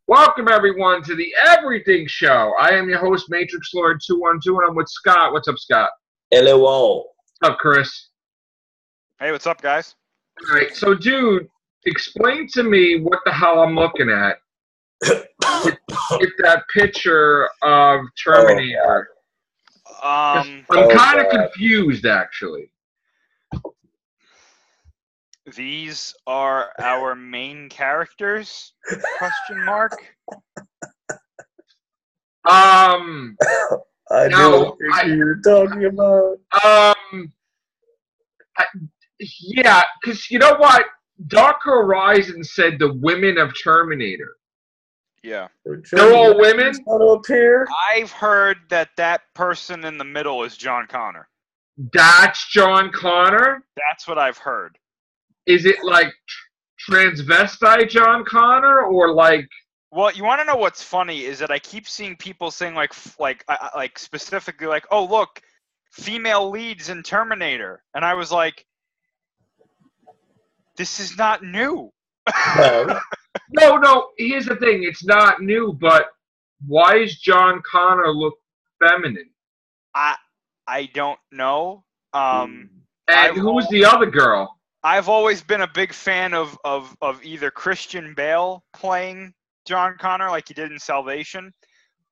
Welcome, everyone, to the Everything Show. I am your host, Matrix Lord 212, and I'm with Scott. What's up, Scott? Hello. What's up, Chris? Hey, what's up, guys? All right, so, dude, explain to me what the hell I'm looking at. It's that picture of Terminator. I'm kind of confused, actually. These are our main characters? Question mark. I know what you're talking about. Yeah, because you know what? Dark Horizon said the women of Terminator. Yeah. They're all women? I've heard that person in the middle is John Connor. That's John Connor? That's what I've heard. Is it like transvestite John Connor or like? Well, you want to know what's funny is that I keep seeing people saying like specifically like, oh look, female leads in Terminator, and I was like, this is not new. No. Here's the thing: it's not new, but why does John Connor look feminine? I don't know. And who's the other girl? I've always been a big fan of either Christian Bale playing John Connor like he did in Salvation,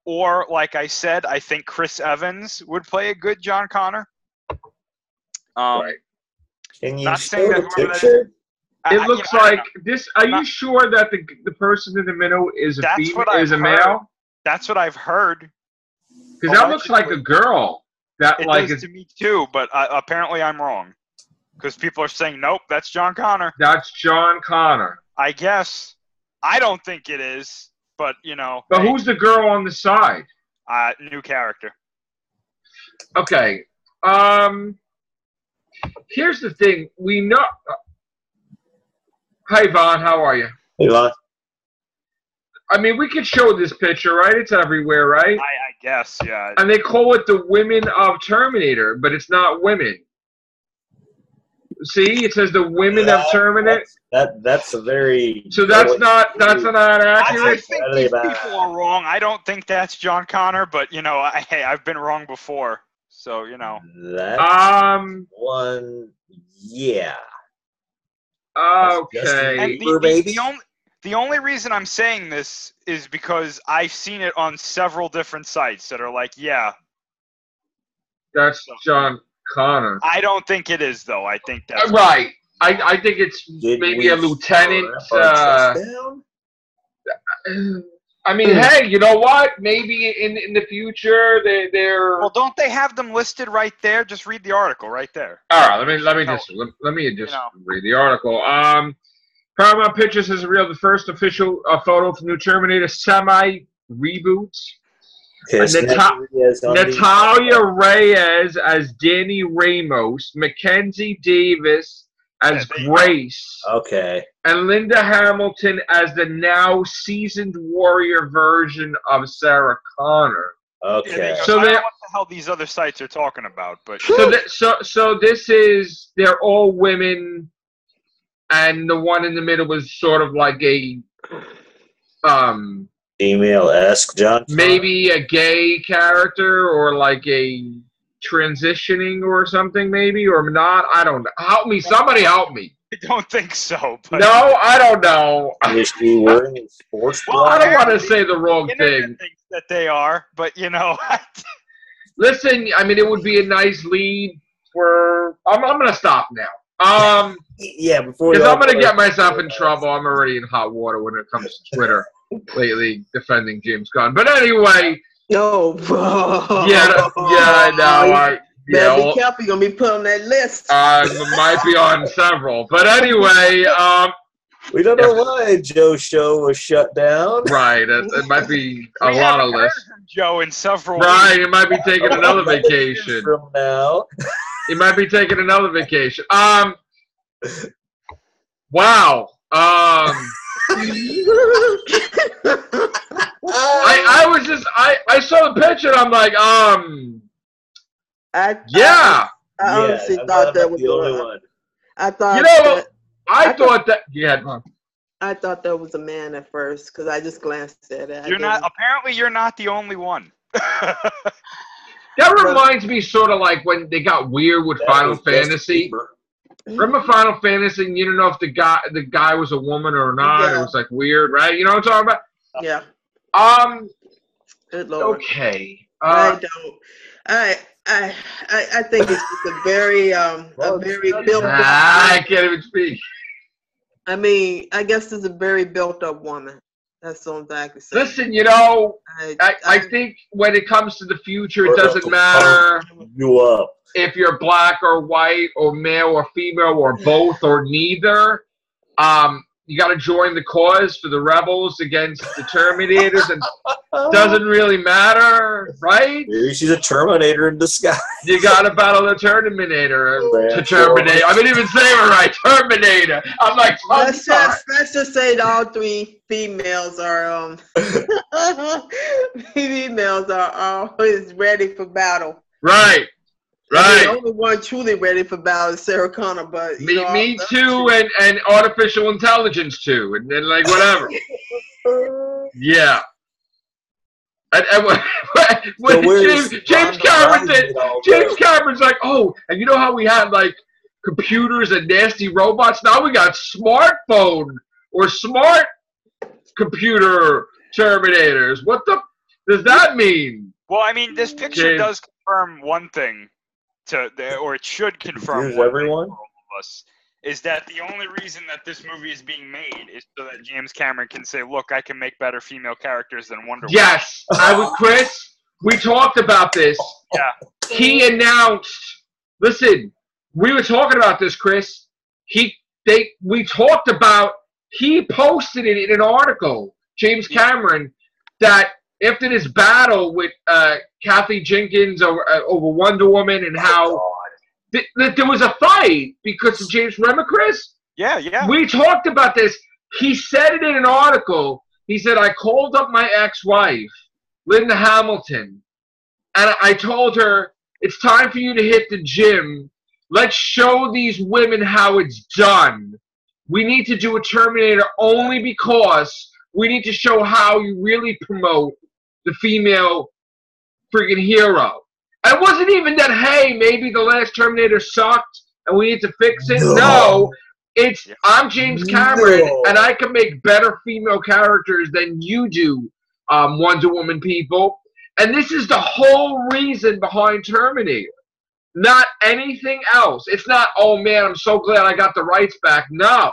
or like I said, I think Chris Evans would play a good John Connor. Right. Can you show the picture? It looks like this. Are you sure that the person in the middle is a female? Is a male? That's what I've heard. Because that looks like a girl. That it like does to me too, but apparently I'm wrong. Because people are saying, nope, that's John Connor. That's John Connor. I guess. I don't think it is, but, you know. But who's the girl on the side? New character. Okay. Here's the thing. We know... Hi, Vaughn. How are you? Hey, Vaughn. I mean, we could show this picture, right? It's everywhere, right? I guess, yeah. And they call it the women of Terminator, but it's not women. See, it says the women of Terminator. That's a very. So that's not accurate. I think these people are wrong. I don't think that's John Connor, but you know, I've been wrong before, so you know. That's one, yeah. Okay. And the only reason I'm saying this is because I've seen it on several different sites that are like, yeah, that's John Connor. I don't think it is, though. I think that's right. I think it's maybe a lieutenant. I mean, hey, you know what? Maybe in the future they're. Well, don't they have them listed right there? Just read the article right there. All right, let me just read the article. Paramount Pictures has revealed the first official photo from new Terminator semi-reboots. Natalia Reyes as Danny Ramos, Mackenzie Davis as Grace, and Linda Hamilton as the now seasoned warrior version of Sarah Connor. Okay, so I don't know what the hell these other sites are talking about, but so this is they're all women, and the one in the middle was sort of like a female-esque John Connor? Maybe a gay character or like a transitioning or something maybe or not. I don't know. Help me. Somebody help me. I don't think so. But no, I don't know. Is she wearing sports bra? Well, I don't want to say the wrong thing. Thinks that they are, but you know. Listen, I mean, it would be a nice lead for... I'm going to stop now. Yeah, before because I'm going to get myself in trouble. I'm already in hot water when it comes to Twitter lately, defending James Gunn. But anyway, no, bro. Yeah, I know. Better be careful. You're gonna be put on that list. Might be on several. But anyway, we don't know why Joe's show was shut down. Right. It might be a lot of lists. Joe in several. Right. He might be taking another vacation from now. He might be taking another vacation. Wow. I saw the picture and I'm like, I honestly thought that was the only one. I thought. I thought that. Yeah. I thought that was a man at first because I just glanced at it. Apparently, you're not the only one. That reminds me sort of like when they got weird with Final Fantasy. Remember Final Fantasy and you don't know if the guy was a woman or not. Yeah. It was like weird, right? You know what I'm talking about? Yeah. Good Lord. Okay. I don't. I think it's just a very built up. I can't even speak. I mean, I guess it's a very built up woman. That's something I can say. Listen, you know, I think when it comes to the future, it doesn't matter if you're black or white or male or female or both or neither. You got to join the cause for the rebels against the Terminators, and doesn't really matter, right? Maybe she's a Terminator in disguise. You got to battle the Terminator to terminate. I didn't even say it right, Terminator. I'm like, let's just say that all three females are always ready for battle. Right. Right. The only one truly ready for battle is Sarah Connor, but me too, and artificial intelligence too, and then like whatever. Yeah. When James Cameron did, James Cameron's like, oh, and you know how we had like computers and nasty robots? Now we got smartphone or smart computer Terminators. What the does that mean? Well, I mean, this picture does confirm one thing. Or it should confirm everyone is that the only reason that this movie is being made is so that James Cameron can say, look, I can make better female characters than Wonder Woman. Yes, Chris, we talked about this. Yeah. He announced, listen, we were talking about this, Chris. We talked about, he posted it in an article, James Cameron, that after this battle with Kathy Jenkins over Wonder Woman and how there was a fight because of James. Remember, Chris? Yeah. We talked about this. He said it in an article. He said, I called up my ex-wife, Linda Hamilton, and I told her, it's time for you to hit the gym. Let's show these women how it's done. We need to do a Terminator only because we need to show how you really promote the female freaking hero. And it wasn't even that, hey, maybe the last Terminator sucked and we need to fix it. No, it's I'm James Cameron and I can make better female characters than you do, Wonder Woman people. And this is the whole reason behind Terminator. Not anything else. It's not, oh man, I'm so glad I got the rights back. No.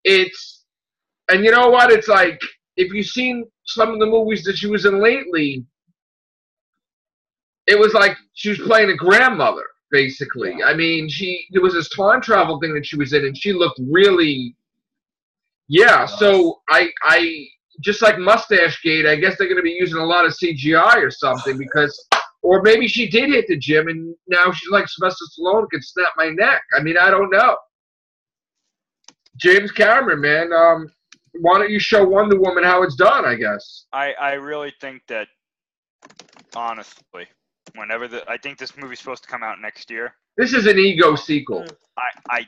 It's, and you know what? It's like, if you've seen some of the movies that she was in lately, it was like she was playing a grandmother, basically. I mean, there was this time travel thing that she was in, and she looked really, so I just like Mustache Gate, I guess they're going to be using a lot of CGI or something because, or maybe she did hit the gym, and now she's like Sylvester Stallone could snap my neck. I mean, I don't know. James Cameron, man, why don't you show Wonder Woman how it's done, I guess? I really think that, honestly, I think this movie's supposed to come out next year. This is an ego sequel. I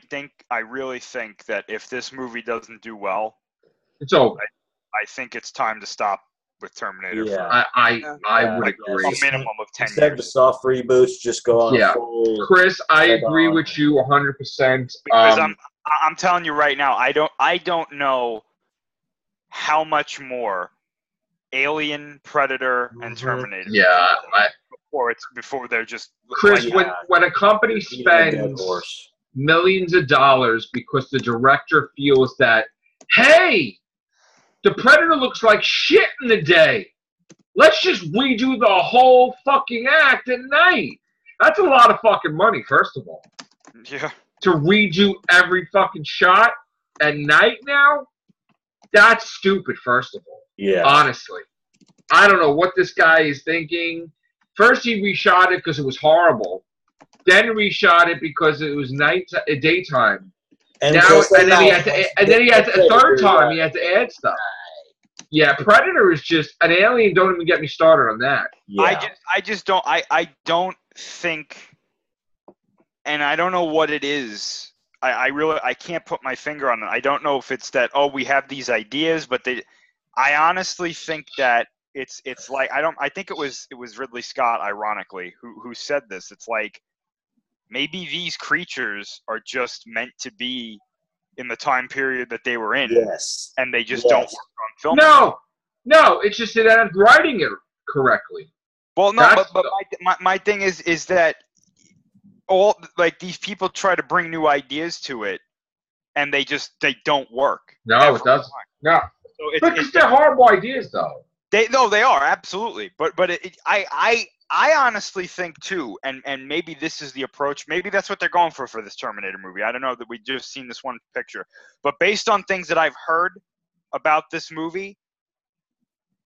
really think that if this movie doesn't do well, it's over. I think it's time to stop with Terminator. Yeah, I would agree. A minimum of 10 Instead years. of the soft reboots, just go on. Yeah, Chris, I agree with you 100%. Because I'm telling you right now, I don't know how much more Alien, Predator, and Terminator. Yeah, before they're just Chris. Like when a company spends millions of dollars because the director feels that, hey, the Predator looks like shit in the day. Let's just redo the whole fucking act at night. That's a lot of fucking money, first of all. Yeah. To redo every fucking shot at night now? That's stupid, first of all. Yeah. Honestly. I don't know what this guy is thinking. First he reshot it because it was horrible. Then reshot it because it was daytime. And then he had to a third time he had to add stuff. Yeah, Predator is just an Alien. Don't even get me started on that. Yeah. I don't think, and I don't know what it is I can't put my finger on it. I don't know if it's that we have these ideas, but I honestly think that it's like I think it was Ridley Scott, ironically, who said this. It's like maybe these creatures are just meant to be in the time period that they were in. Yes. And they just don't work on film. No, it's just that I'm writing it correctly. Well, no, but my thing is that all like these people try to bring new ideas to it, and they don't work. No, it doesn't. No, so because they're horrible ideas, though. They are absolutely, but I honestly think too, and maybe this is the approach. Maybe that's what they're going for this Terminator movie. I don't know that we just seen this one picture, but based on things that I've heard about this movie,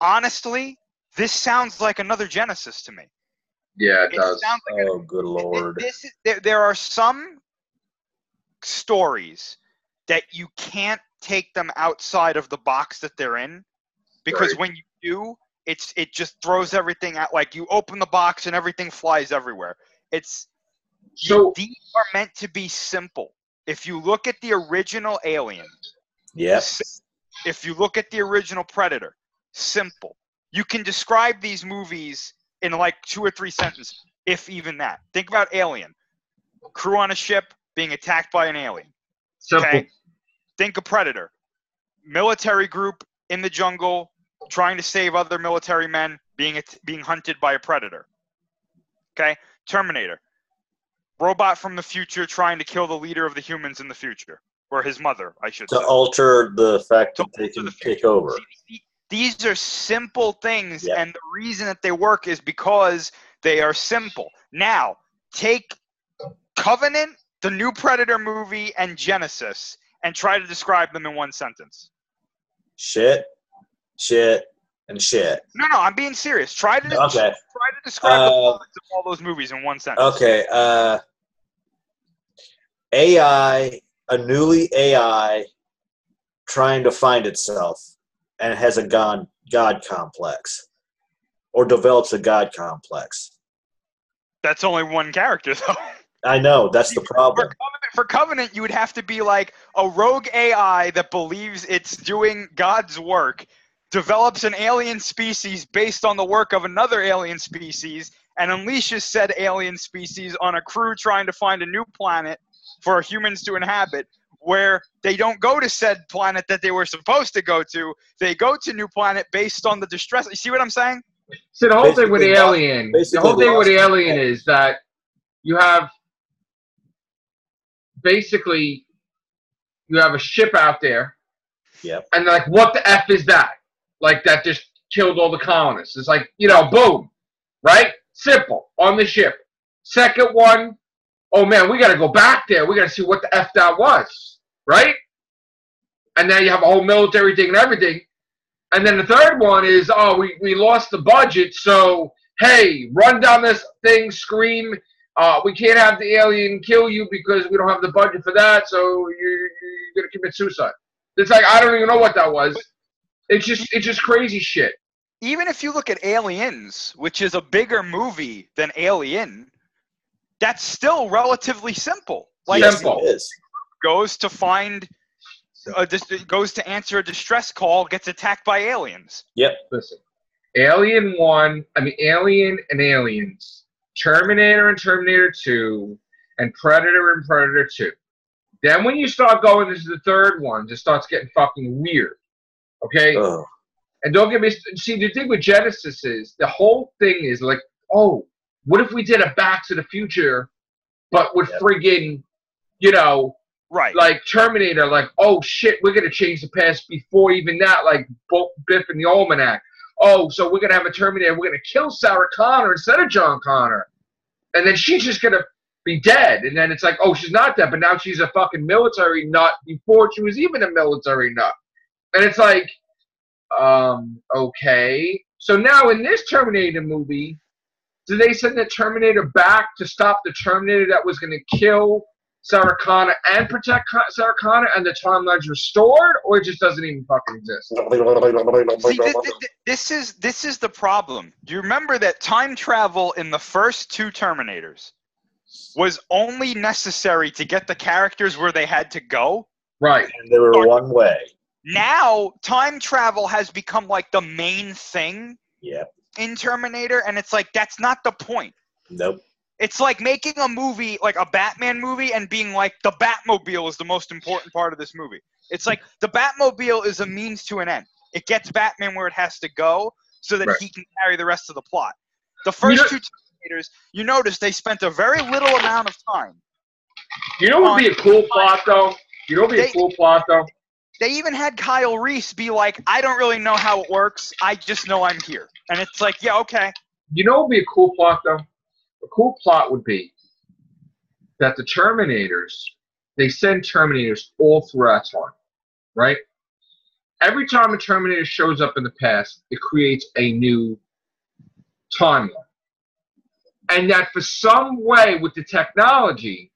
honestly, this sounds like another Genesis to me. Yeah, it does. Like good Lord. There are some stories that you can't take them outside of the box that they're in, because when you do, it just throws everything out. Like you open the box and everything flies everywhere. These are meant to be simple. If you look at the original Alien, yes. If you look at the original Predator, simple. You can describe these movies in like 2 or 3 sentences, if even that. Think about Alien. Crew on a ship being attacked by an alien. Simple. Okay? Think of Predator. Military group in the jungle trying to save other military men being hunted by a predator. Okay? Terminator. Robot from the future trying to kill the leader of the humans in the future. Or his mother, I should say. To alter the fact that they can take over. These are simple things, and the reason that they work is because they are simple. Now, take Covenant, the new Predator movie, and Genesis, and try to describe them in one sentence. Shit, and shit. No, I'm being serious. Try to describe the plots of all those movies in one sentence. Okay, AI, a newly AI trying to find itself. And has a God complex, or develops a God complex. That's only one character, though. I know, that's the problem. For Covenant, you would have to be like a rogue AI that believes it's doing God's work, develops an alien species based on the work of another alien species, and unleashes said alien species on a crew trying to find a new planet for humans to inhabit, where they don't go to said planet that they were supposed to go to. They go to new planet based on the distress. You see what I'm saying? So the whole thing with Alien is that you have basically you have a ship out there. Yep. And like, what the F is that? Like that just killed all the colonists. It's like, boom. Right? Simple. On the ship. Second one, oh man, we got to go back there. We got to see what the F that was. Right? And now you have a whole military thing and everything. And then the third one is, we lost the budget, so, hey, run down this thing, scream, we can't have the alien kill you because we don't have the budget for that, so you're going to commit suicide. It's like, I don't even know what that was. It's just crazy shit. Even if you look at Aliens, which is a bigger movie than Alien, that's still relatively simple. Like, simple. It is. Goes to answer a distress call, gets attacked by aliens. Yep. Listen, Alien and Aliens, Terminator and Terminator 2, and Predator and Predator 2. Then when you start going into the third one, it starts getting fucking weird. Okay? Oh. And don't get me... See, the thing with Genesis is, the whole thing is like, what if we did a Back to the Future, but with friggin', right. Like Terminator, like, oh shit, we're going to change the past before even that, like Biff and the Almanac. Oh, so we're going to have a Terminator, we're going to kill Sarah Connor instead of John Connor. And then she's just going to be dead. And then it's like, oh, she's not dead, but now she's a fucking military nut before she was even a military nut. And it's like, okay. So now in this Terminator movie, do they send the Terminator back to stop the Terminator that was going to kill Sarah Connor and protect Sarah Connor, and the timeline's restored, or it just doesn't even fucking exist? See, this is the problem. Do you remember that time travel in the first 2 Terminators was only necessary to get the characters where they had to go. Right. And they were one way. Now, time travel has become like the main thing in Terminator, and it's like, that's not the point. Nope. It's like making a movie, like a Batman movie, and being like, the Batmobile is the most important part of this movie. It's like, the Batmobile is a means to an end. It gets Batman where it has to go so that he can carry the rest of the plot. The first two Terminators, you notice they spent a very little amount of time. You know what would be a cool plot, though? They even had Kyle Reese be like, I don't really know how it works. I just know I'm here. And it's like, yeah, okay. You know what would be a cool plot, though? A cool plot would be that the Terminators, they send Terminators all throughout time, right? Every time a Terminator shows up in the past, it creates a new timeline. And that for some way with the technology,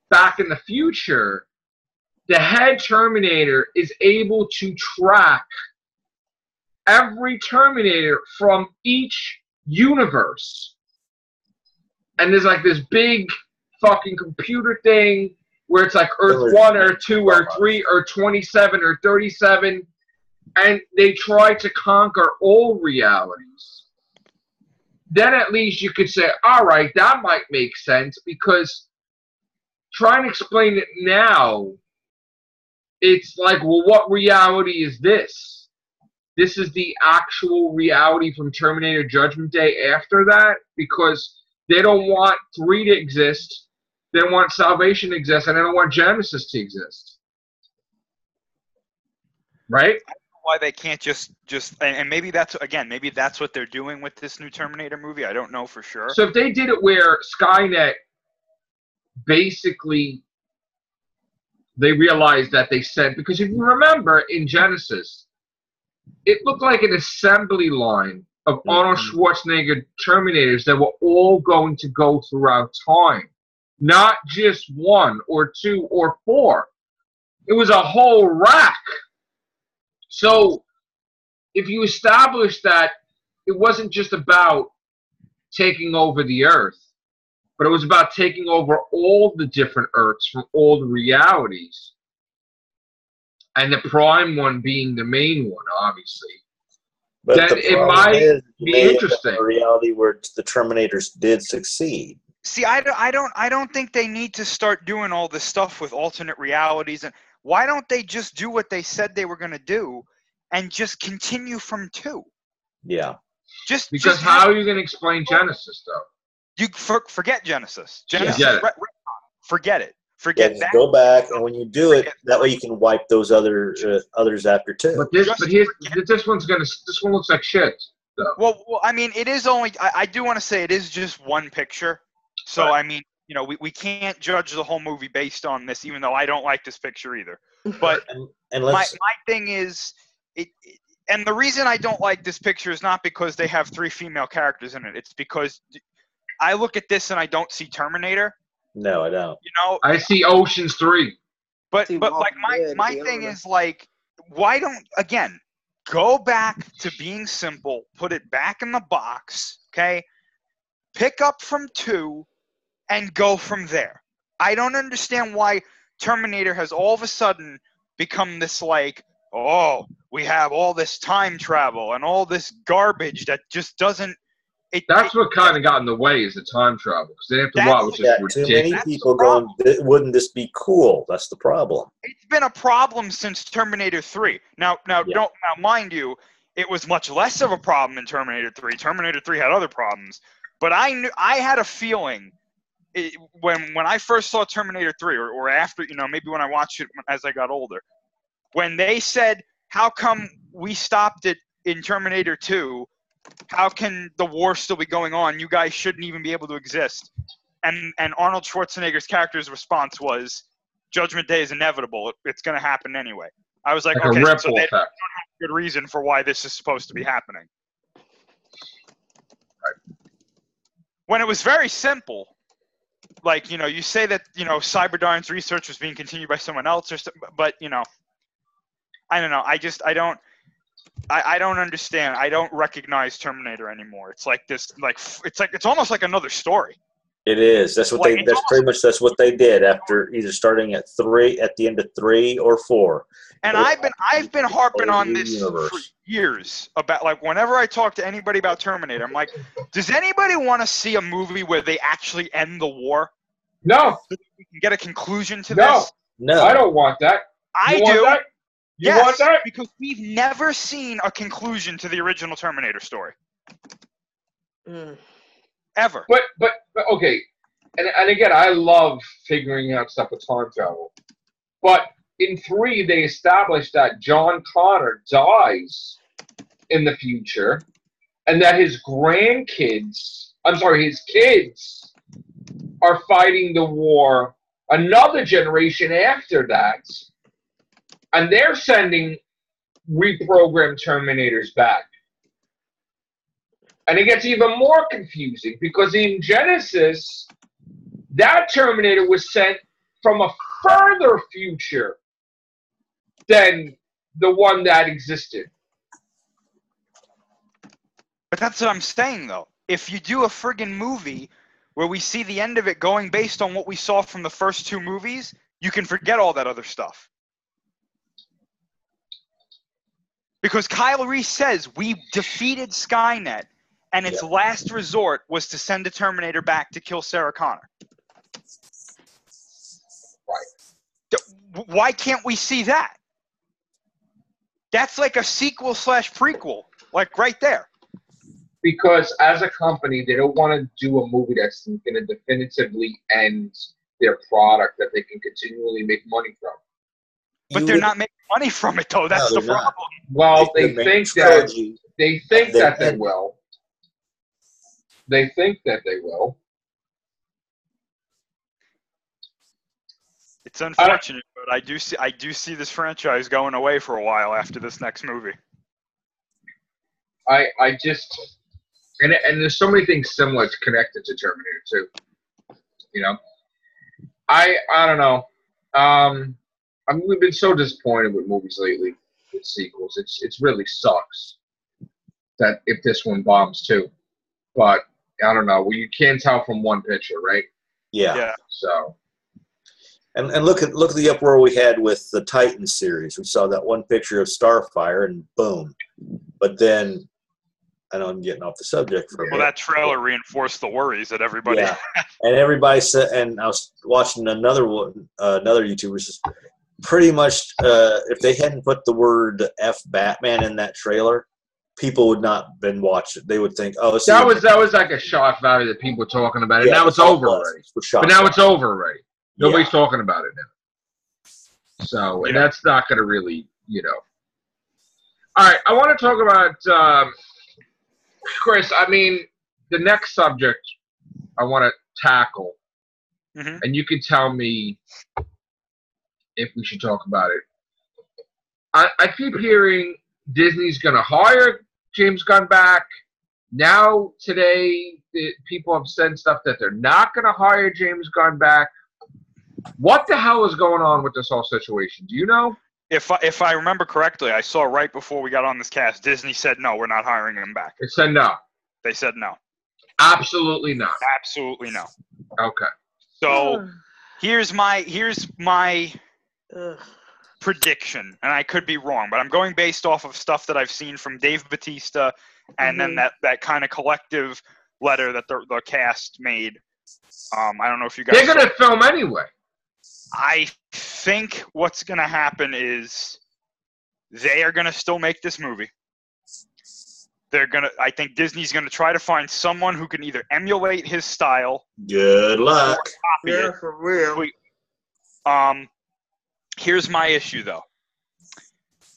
back in the future, the head Terminator is able to track every Terminator from each universe. And there's like this big fucking computer thing where it's like Earth 1 or 2 or 3 or 27 or 37. And they try to conquer all realities. Then at least you could say, all right, that might make sense, because trying to explain it now, it's like, well, what reality is this? This is the actual reality from Terminator Judgment Day after that? Because they don't want 3 to exist, they don't want Salvation to exist, and they don't want Genesis to exist. Right? I don't know why they can't just and maybe that's what they're doing with this new Terminator movie. I don't know for sure. So if they did it where Skynet basically, they realized that they said, because if you remember in Genesis, it looked like an assembly line of Arnold Schwarzenegger Terminators that were all going to go throughout time. Not just 1 or 2 or 4. It was a whole rack. So if you establish that it wasn't just about taking over the Earth, but it was about taking over all the different Earths from all the realities, and the prime one being the main one, obviously, but then it might be interesting. A reality where the Terminators did succeed. See, I don't think they need to start doing all this stuff with alternate realities. And why don't they just do what they said they were going to do, and just continue from 2? Yeah. Because how are you going to explain Genesis, though? You forget Genesis. Forget it. Forget that. Go back, and when you do it, that way you can wipe those others after 2. But this one looks like shit. Though. Well, I mean, it is only. I do want to say it is just one picture. So right. I mean, you know, we can't judge the whole movie based on this, even though I don't like this picture either. But my thing is, and the reason I don't like this picture is not because they have 3 female characters in it. It's because I look at this and I don't see Terminator. No, I don't. You know, I see Ocean's 3. But like my thing is like, why don't, again, go back to being simple, put it back in the box, okay? Pick up from 2 and go from there. I don't understand why Terminator has all of a sudden become this like, oh, we have all this time travel and all this garbage that just doesn't. That's what kind of got in the way, is the time travel. Because after a while, it was just ridiculous. Too many people going, wouldn't this be cool? That's the problem. It's been a problem since Terminator 3. Now, mind you, it was much less of a problem in Terminator 3. Terminator 3 had other problems. But I had a feeling when I first saw Terminator 3, or after, you know, maybe when I watched it as I got older, when they said, how come we stopped it in Terminator 2? How can the war still be going on? You guys shouldn't even be able to exist. And Arnold Schwarzenegger's character's response was, Judgment Day is inevitable. It's going to happen anyway. I was like okay, so they don't have a good reason for why this is supposed to be happening. Right. When it was very simple, like, you know, you say that, you know, Cyberdyne's research was being continued by someone else, or but, you know, I don't know. I don't understand. I don't recognize Terminator anymore. It's like this, like, it's almost like another story. It is. That's what That's pretty much what they did after either starting at the end of 3 or 4. And I've been harping on this for years about, like, whenever I talk to anybody about Terminator, I'm like, does anybody want to see a movie where they actually end the war? No. So we can get a conclusion to this? No. I don't want that. I do. Want that? You want that? Because we've never seen a conclusion to the original Terminator story. Ever. But okay, and again, I love figuring out stuff with time travel. But in 3, they established that John Connor dies in the future, and that his kids are fighting the war another generation after that, and they're sending reprogrammed Terminators back. And it gets even more confusing because in Genesis, that Terminator was sent from a further future than the one that existed. But that's what I'm saying, though. If you do a friggin' movie where we see the end of it going based on what we saw from the first 2 movies, you can forget all that other stuff. Because Kyle Reese says, we defeated Skynet, and its last resort was to send a Terminator back to kill Sarah Connor. Right. Why can't we see that? That's like a sequel/prequel, like right there. Because as a company, they don't want to do a movie that's going to definitively end their product that they can continually make money from. But they're not making money from it, though. That's the problem. Well, they think that they will. They think that they will. It's unfortunate, but I do see this franchise going away for a while after this next movie. I just and there's so many things similar to connected to Terminator 2. You know, I don't know. I mean, we've been so disappointed with movies lately with sequels. It's really sucks that if this one bombs too. But I don't know. Well, you can't tell from one picture, right? Yeah. So. And look at the uproar we had with the Titan series. We saw that one picture of Starfire, and boom. But then, I know I'm getting off the subject for a minute. Well, that trailer reinforced the worries that everybody had. And everybody said, and I was watching another YouTuber says, pretty much, if they hadn't put the word F Batman in that trailer, people would not been watching. They would think, oh, that was like a shock value that people were talking about it. Now it's over already. But now it's over already. Nobody's talking about it now. So, and that's not going to really, All right, I want to talk about, Chris, I mean, the next subject I want to tackle, and you can tell me if we should talk about it. I keep hearing Disney's going to hire James Gunn back. Now, today, people have said stuff that they're not going to hire James Gunn back. What the hell is going on with this whole situation? Do you know? If I remember correctly, I saw right before we got on this cast, Disney said, no, we're not hiring him back. They said no. They said no. Absolutely not. Absolutely no. Okay. So here's my prediction, and I could be wrong, but I'm going based off of stuff that I've seen from Dave Bautista and then that kind of collective letter that the cast made. I don't know if you guys... They're going to film anyway. I think what's going to happen is they are going to still make this movie. I think Disney's going to try to find someone who can either emulate his style. Good luck. Or copy it. For real. Here's my issue, though.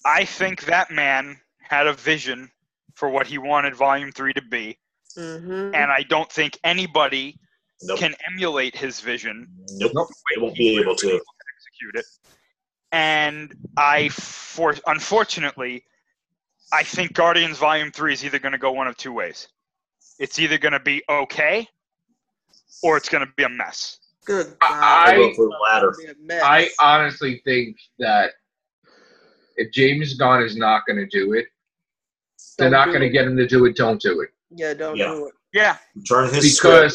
I think that man had a vision for what he wanted Volume 3 to be. And I don't think anybody can emulate his vision. Nope. They won't be able to execute it. And unfortunately, I think Guardians Volume 3 is either going to go one of two ways. It's either going to be okay, or it's going to be a mess. Good God. I honestly think that if James Gunn is not going to do it, they're not going to get him to do it. Don't do it. Yeah, don't do it. Yeah. Turn his script.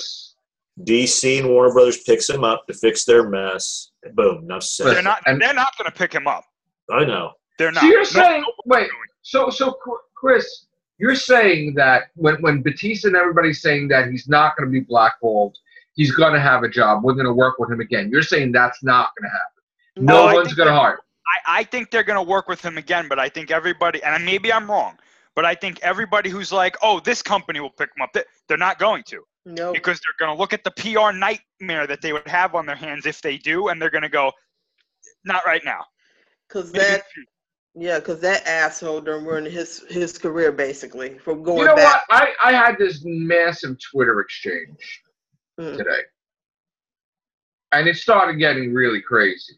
DC and Warner Brothers picks him up to fix their mess. Boom, enough said. They're not going to pick him up. I know. They're not. So you're saying, wait, so Chris, you're saying that when Batista and everybody's saying that he's not going to be blackballed, he's going to have a job, we're going to work with him again. You're saying that's not going to happen. No one's going to hire. I think they're going to work with him again, but I think everybody, and maybe I'm wrong, but I think everybody who's like, oh, this company will pick him up, they're not going to. No. Because they're going to look at the PR nightmare that they would have on their hands if they do, and they're going to go, not right now. Because that asshole done ruined his career, basically, from going You know back. what? I had this massive Twitter exchange today. And it started getting really crazy.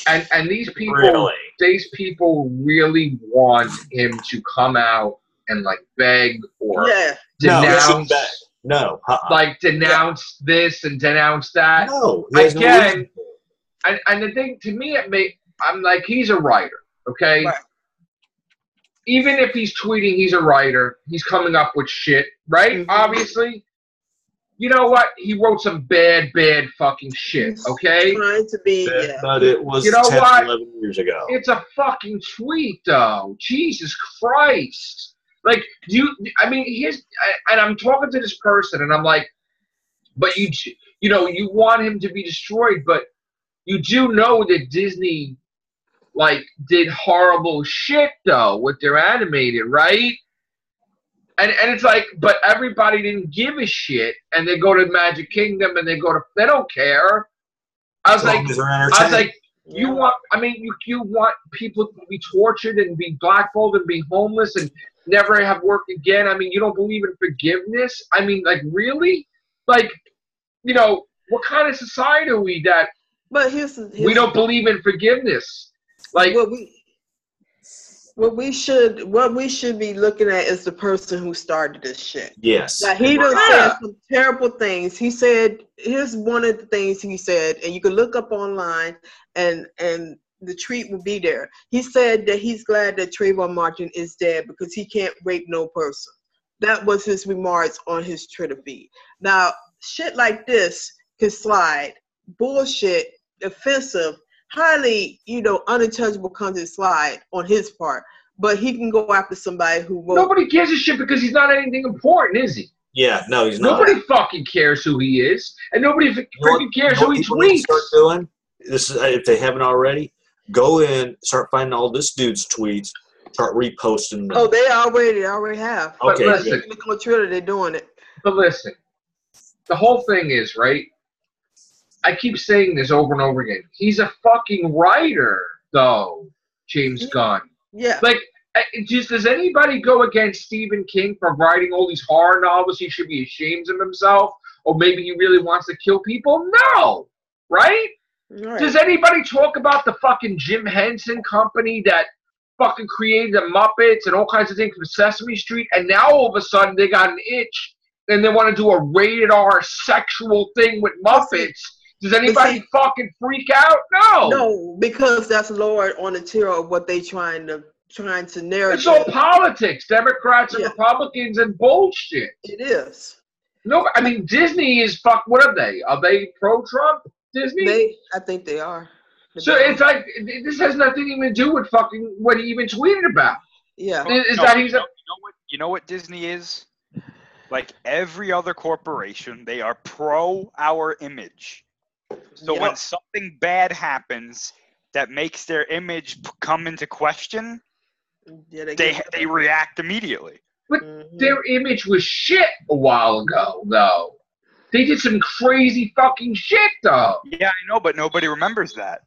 And these people really want him to come out and like beg or denounce denounce this and denounce that. No, again, and the thing to me, I'm like, he's a writer, okay? Right. Even if he's tweeting, he's a writer. He's coming up with shit, right? Mm-hmm. Obviously. You know what? He wrote some bad fucking shit, okay? Trying to be, But it was 10, 11 years ago. It's a fucking tweet, though. Jesus Christ. Like, and I'm talking to this person, and I'm like, but you want him to be destroyed, but you do know that Disney, like, did horrible shit, though, with their animated, right? And it's like, but everybody didn't give a shit, and they go to Magic Kingdom, and they don't care. I was like, you want people to be tortured and be blackballed and be homeless and never have work again? I mean, you don't believe in forgiveness? I mean, like, really? Like, what kind of society are we that we don't believe in forgiveness? Like, what we should be looking at is the person who started this shit. Yes. Now, he done said some terrible things. He said, here's one of the things he said, and you can look up online, and the tweet will be there. He said that he's glad that Trayvon Martin is dead because he can't rape no person. That was his remarks on his Twitter feed. Now, shit like this can slide. Bullshit, offensive, highly, unintelligible content slide on his part, but he can go after somebody who wrote. Nobody gives a shit because he's not anything important, is he? Yeah, no, he's not. Nobody fucking cares who he is, and nobody freaking cares who he tweets. Start doing this is, if they haven't already, go in, start finding all this dude's tweets, start reposting them. Oh, they already have. Okay, but listen, look on Twitter, they're doing it. But listen, the whole thing is, right? I keep saying this over and over again. He's a fucking writer, though, James Gunn. Yeah. Like, does anybody go against Stephen King for writing all these horror novels? He should be ashamed of himself? Or maybe he really wants to kill people? No! Right? Does anybody talk about the fucking Jim Henson company that fucking created the Muppets and all kinds of things from Sesame Street, and now all of a sudden they got an itch and they want to do a rated R sexual thing with Muppets? Does anybody fucking freak out? No. No, because that's lower on the tier of what they trying to narrate. It's all politics, Democrats and Republicans and bullshit. It is. No, I mean Disney is what are they? Are they pro-Trump? Disney? I think they are. So it's like this has nothing even to do with fucking what he even tweeted about. Yeah. You know what Disney is? Like every other corporation, they are pro our image. So when something bad happens that makes their image come into question, they react immediately. But their image was shit a while ago, though. They did some crazy fucking shit, though. Yeah, I know, but nobody remembers that.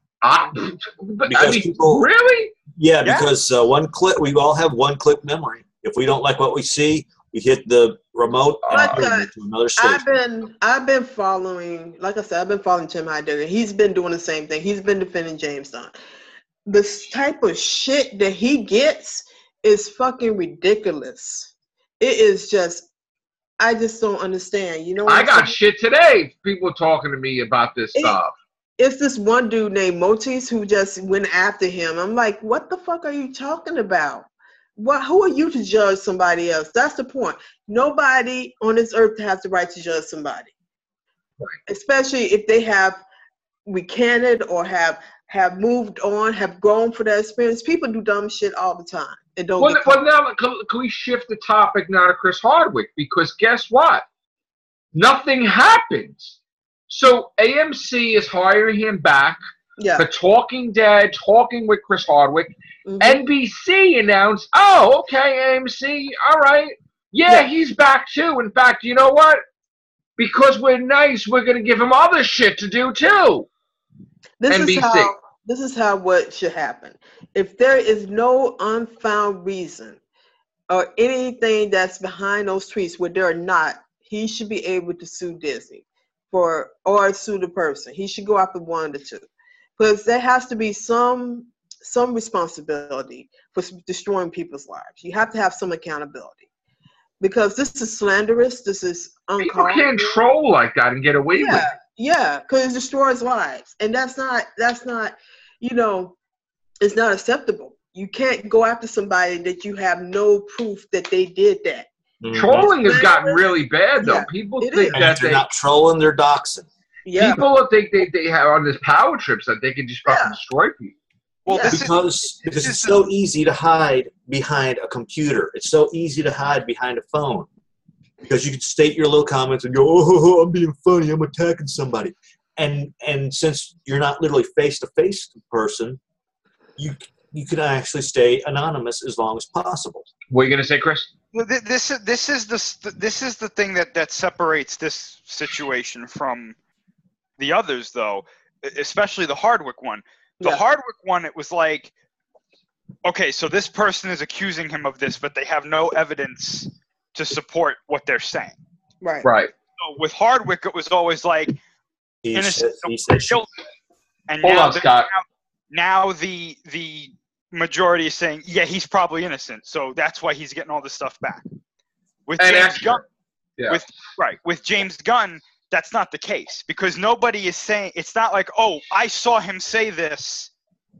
Really? Yeah, because one clip, we all have one clip memory. If we don't like what we see, we hit the remote and put it into another station. I've been following, like I said, I've been following Tim Heidecker. He's been doing the same thing. He's been defending James Gunn. This type of shit that he gets is fucking ridiculous. It is just, I just don't understand. You know what I got shit today. People talking to me about this stuff. It's this one dude named Motis who just went after him. I'm like, what the fuck are you talking about? Who are you to judge somebody else? That's the point. Nobody on this earth has the right to judge somebody. especially if they have recanted or have moved on, have grown for that experience. People do dumb shit all the time and don't get caught. Well, now can we shift the topic now to Chris Hardwick? Because guess what? Nothing happens. So AMC is hiring him back for Talking Dead, talking with Chris Hardwick. NBC announced, oh, okay, AMC, all right. Yeah, he's back too. In fact, you know what? Because we're nice, we're going to give him other shit to do too. This is how what should happen. If there is no unfound reason or anything that's behind those tweets where they're not, he should be able to sue Disney or sue the person. He should go after one of the two. Because there has to be some responsibility for destroying people's lives. You have to have some accountability. Because this is slanderous. This is uncalled. People can't troll like that and get away with it. Yeah, because it destroys lives, and that's not, it's not acceptable. You can't go after somebody that you have no proof that they did that. Trolling has gotten really bad, though. People think that they're not trolling; they're doxing. Yeah. People think they have on this power trips that they can just fucking destroy people. Well, because it's so easy to hide behind a computer. It's so easy to hide behind a phone. Because you can state your little comments and go, oh, I'm being funny, I'm attacking somebody. And since you're not literally face-to-face person, you can actually stay anonymous as long as possible. What are you going to say, Chris? Well, this is the thing that separates this situation from the others, though, especially the Hardwick one. The Hardwick one, it was like, okay, so this person is accusing him of this, but they have no evidence to support what they're saying. Right. So with Hardwick, it was always like innocent. And Hold on, Scott. Now the majority is saying, yeah, he's probably innocent, so that's why he's getting all this stuff back. With James Gunn, with James Gunn, that's not the case because nobody is saying. It's not like, oh, I saw him say this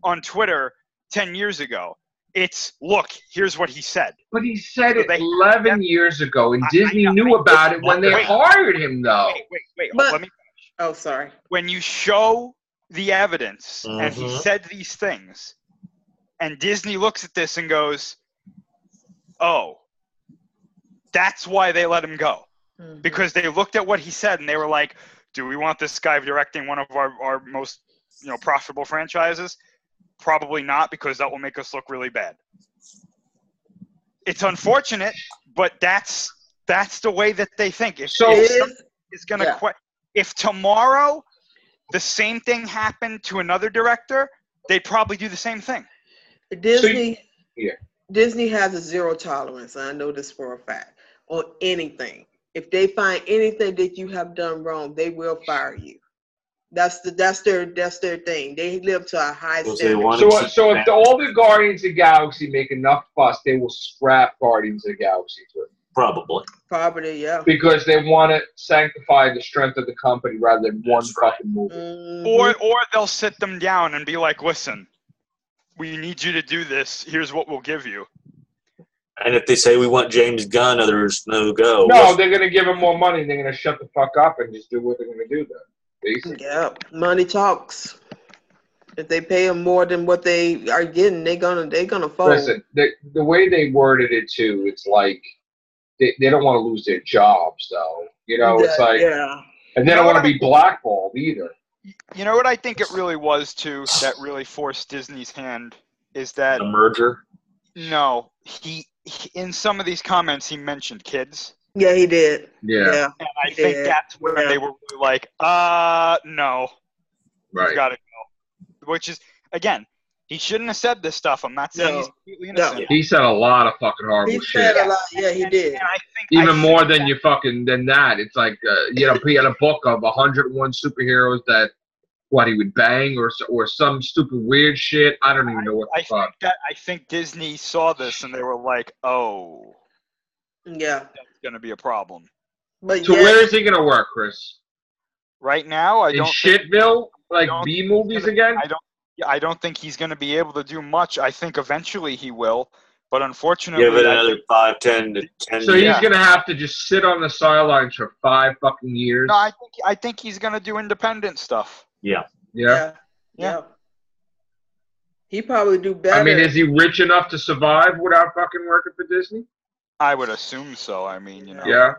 on Twitter 10 years ago. It's, look, here's what he said. But he said it 11 years ago, and Disney knew about it when they hired him, though. Wait. Let me finish. Oh, sorry. When you show the evidence, and he said these things, and Disney looks at this and goes, oh, that's why they let him go. Because they looked at what he said, and they were like, do we want this guy directing one of our most profitable franchises? Probably not, because that will make us look really bad. It's unfortunate, but that's the way that they think. If tomorrow the same thing happened to another director, they'd probably do the same thing. Disney has a zero tolerance, and I know this for a fact, on anything. If they find anything that you have done wrong, they will fire you. That's their thing. They live to a high standard. So if all the Guardians of the Galaxy make enough fuss, they will scrap Guardians of the Galaxy too. Probably, yeah. Because they want to sanctify the strength of the company rather than one fucking movie. Or they'll sit them down and be like, listen, we need you to do this. Here's what we'll give you. And if they say we want James Gunn, there's no go. No, they're going to give him more money. They're going to shut the fuck up and just do what they're going to do then. Basically. Yeah, money talks. If they pay them more than what they are getting, they're gonna fold. Listen, the way they worded it too, it's like they don't want to lose their jobs, though. It's like, and they don't want to be blackballed either. You know what I think it really was too that really forced Disney's hand is that a merger. No, he in some of these comments he mentioned kids. Yeah, he did. Yeah. And I think that's where they were really like, no. Right. He's got to go. Which is, again, he shouldn't have said this stuff. I'm not saying he's completely innocent. No. He said a lot of fucking horrible shit. He said a lot. Yeah, he did. And I think more than that. It's like, he had a book of 101 superheroes that, he would bang or some stupid weird shit. I don't even know what the fuck. I think Disney saw this and they were like, oh. Yeah. That's going to be a problem. So where is he going to work, Chris? Right now, I don't. In Shitville? Like B movies again? I don't think he's going to be able to do much. I think eventually he will, But unfortunately, give it another 5, 10 to 10 So years. he's gonna have to just sit on the sidelines for 5 fucking years. No, I think he's gonna do independent stuff. Yeah. He probably do better. I mean, is he rich enough to survive without fucking working for Disney? I would assume so. I mean, you know. Yeah.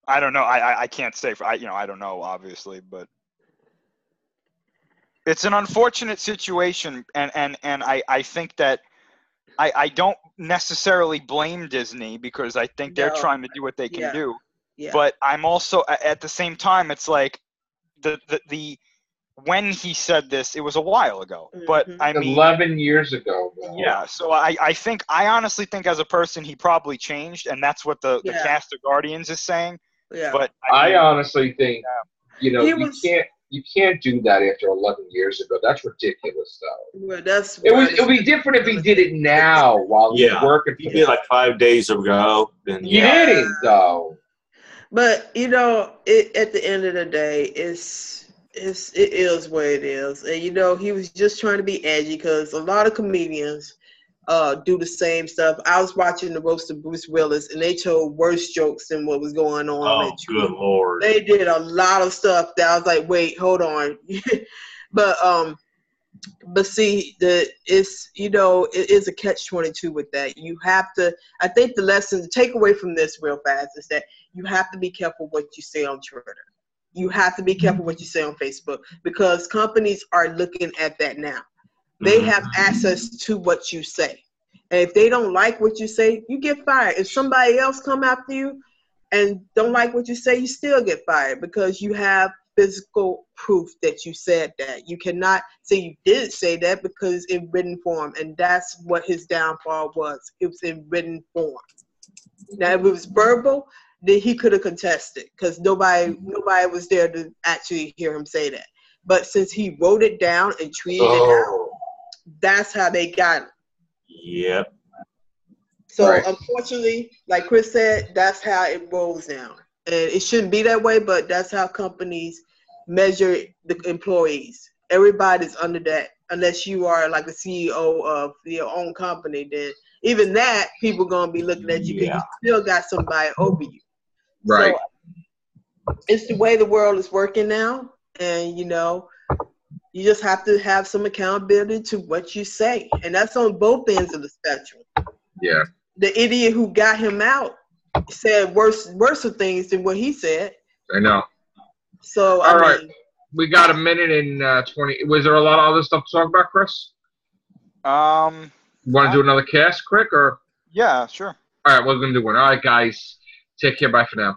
I don't know. I can't say. I don't know, obviously, but it's an unfortunate situation, and I think that I don't necessarily blame Disney because I think they're trying to do what they can do. Yeah. But I'm also at the same time, it's like the when he said this, it was a while ago. But I mean, 11 years ago. Bro. Yeah. So I honestly think as a person he probably changed, and that's what the cast of Guardians is saying. Yeah. But I honestly think you can't do that after 11 years ago. That's ridiculous, though. Well, it would be different if he did it now while he's working. He did like 5 days ago. Then he didn't though. But you know, at the end of the day, it is what it is, and you know, he was just trying to be edgy because a lot of comedians do the same stuff. I was watching the roast of Bruce Willis, and they told worse jokes than what was going on. Oh, good Lord! They did a lot of stuff that I was like, wait, hold on. But see, it is a catch-22 with that. You have to. I think the lesson to take away from this real fast is that you have to be careful what you say on Twitter. You have to be careful what you say on Facebook because companies are looking at that now. They have access to what you say. And if they don't like what you say, you get fired. If somebody else come after you and don't like what you say, you still get fired because you have physical proof that you said that. You cannot say you didn't say that because in written form. And that's what his downfall was. It was in written form. Now, if it was verbal, then he could have contested because nobody was there to actually hear him say that. But since he wrote it down and tweeted it out, that's how they got him. Yep. So unfortunately, like Chris said, that's how it rolls down. And it shouldn't be that way, but that's how companies measure the employees. Everybody's under that, unless you are like the CEO of your own company. Then even that, people gonna be looking at you because you still got somebody over you. Right. So it's the way the world is working now, and you know, you just have to have some accountability to what you say, and that's on both ends of the spectrum. Yeah. The idiot who got him out said worse of things than what he said. I know. So all right, we got a minute and 20. Was there a lot of other stuff to talk about, Chris? You want to do another cast quick or? Yeah, sure. All right, we're gonna do one. All right, guys, take care. Bye for now.